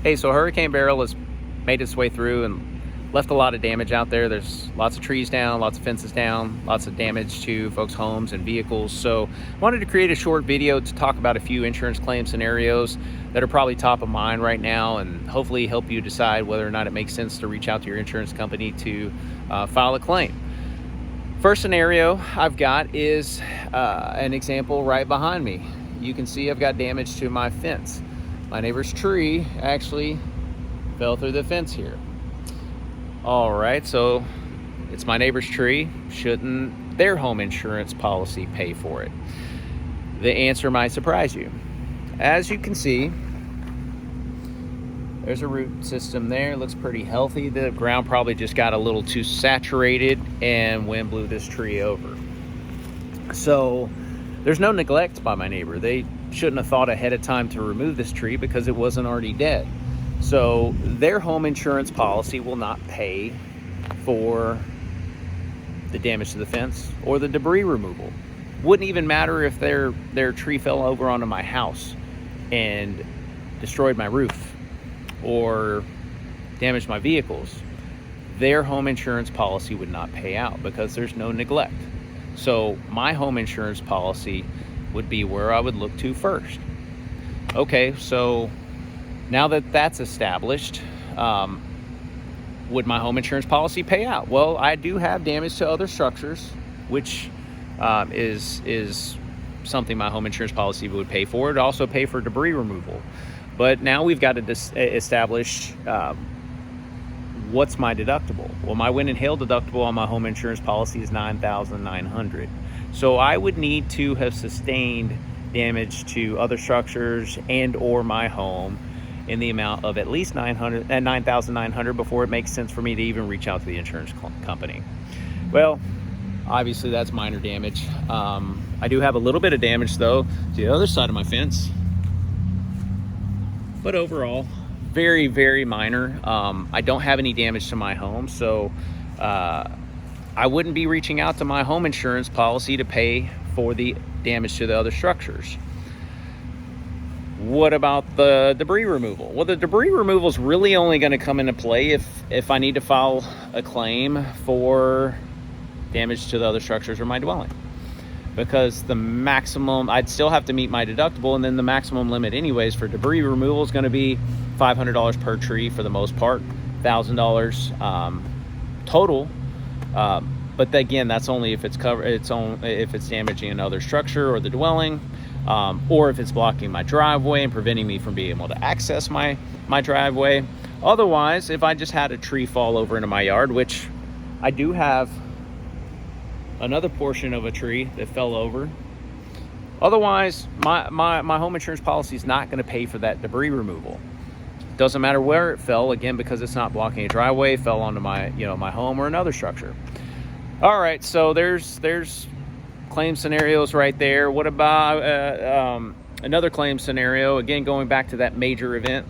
Hey, so Hurricane Beryl has made its way through and left a lot of damage out there. There's lots of trees down, lots of fences down, lots of damage to folks' homes and vehicles. So I wanted to create a short video to talk about a few insurance claim scenarios that are probably top of mind right now, and hopefully help you decide whether or not it makes sense to reach out to your insurance company to file a claim. First scenario I've got is an example right behind me. You can see I've got damage to my fence. My neighbor's tree actually fell through the fence here. All right, so it's my neighbor's tree. Shouldn't their home insurance policy pay for it? The answer might surprise you. As you can see, there's a root system there. It looks pretty healthy. The ground probably just got a little too saturated and wind blew this tree over. So there's no neglect by my neighbor. They shouldn't have thought ahead of time to remove this tree because it wasn't already dead. So their home insurance policy will not pay for the damage to the fence or the debris removal. Wouldn't even matter if their tree fell over onto my house and destroyed my roof or damaged my vehicles. Their home insurance policy would not pay out because there's no neglect. So my home insurance policy would be where I would look to first. Okay, so now that that's established, would my home insurance policy pay out? Well, I do have damage to other structures, which is something my home insurance policy would pay for. It would also pay for debris removal. But now we've got to establish what's my deductible. Well, my wind and hail deductible on my home insurance policy is $9,900. So I would need to have sustained damage to other structures and or my home in the amount of at least $9,900 before it makes sense for me to even reach out to the insurance company. Well, obviously that's minor damage. I do have a little bit of damage though to the other side of my fence, but overall very, very minor. I don't have any damage to my home, so I wouldn't be reaching out to my home insurance policy to pay for the damage to the other structures. What about the debris removal? Well, the debris removal is really only going to come into play if I need to file a claim for damage to the other structures or my dwelling. Because the maximum, I'd still have to meet my deductible, and then the maximum limit anyways for debris removal is going to be $500 per tree for the most part, $1,000 total. But again, that's only if it's if it's damaging another structure or the dwelling, or if it's blocking my driveway and preventing me from being able to access my driveway. Otherwise, if I just had a tree fall over into my yard, which I do have another portion of a tree that fell over. Otherwise, my home insurance policy is not going to pay for that debris removal. Doesn't matter where it fell, again, because it's not blocking a driveway, fell onto my home or another structure. All right, so there's claim scenarios right there. What about another claim scenario? Again, going back to that major event,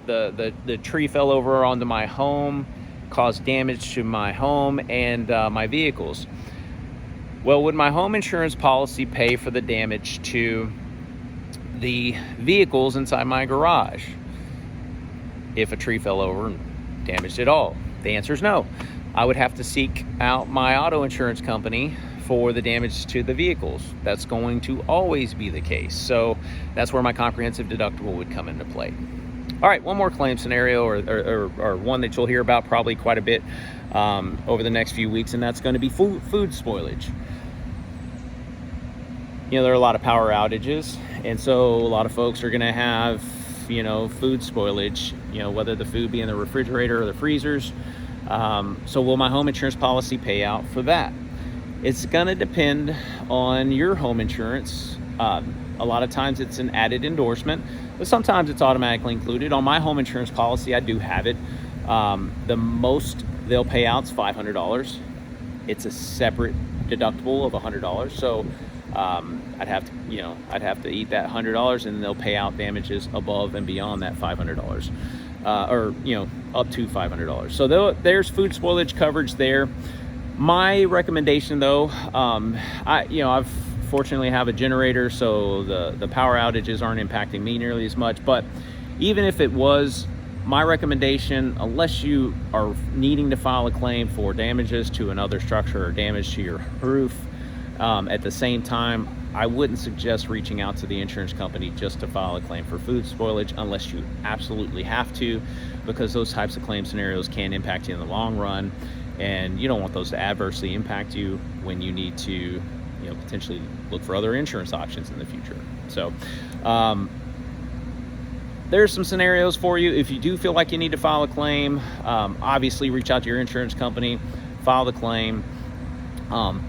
the tree fell over onto my home, caused damage to my home and my vehicles. Well, would my home insurance policy pay for the damage to the vehicles inside my garage if a tree fell over and damaged it all? The answer is no. I would have to seek out my auto insurance company for the damage to the vehicles. That's going to always be the case. So that's where my comprehensive deductible would come into play. All right, one more claim scenario, or one that you'll hear about probably quite a bit over the next few weeks, and that's going to be food spoilage. There are a lot of power outages, and so a lot of folks are going to have, food spoilage, whether the food be in the refrigerator or the freezers. So will my home insurance policy pay out for that? It's going to depend on your home insurance. A lot of times it's an added endorsement, but sometimes it's automatically included. On my home insurance policy, I do have it. The most they'll pay out is $500. It's a separate deductible of $100. So I'd have to eat that $100, and they'll pay out damages above and beyond that $500, or up to $500. So there's food spoilage coverage there. My recommendation, though, I've fortunately have a generator, so the power outages aren't impacting me nearly as much. But even if it was, my recommendation, unless you are needing to file a claim for damages to another structure or damage to your roof at the same time, I wouldn't suggest reaching out to the insurance company just to file a claim for food spoilage unless you absolutely have to, because those types of claim scenarios can impact you in the long run, and you don't want those to adversely impact you when you need to, potentially look for other insurance options in the future. So there's some scenarios for you. If you do feel like you need to file a claim, obviously reach out to your insurance company, file the claim.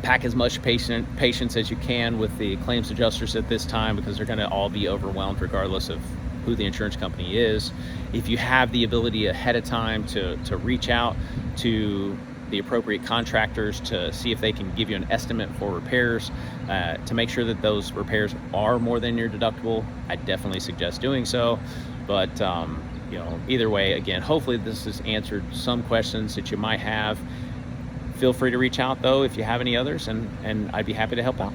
Pack as much patience as you can with the claims adjusters at this time, because they're going to all be overwhelmed regardless of who the insurance company is. If you have the ability ahead of time to reach out to the appropriate contractors to see if they can give you an estimate for repairs, to make sure that those repairs are more than your deductible, I definitely suggest doing so. But either way, again, hopefully this has answered some questions that you might have. Feel free to reach out though if you have any others, and I'd be happy to help out.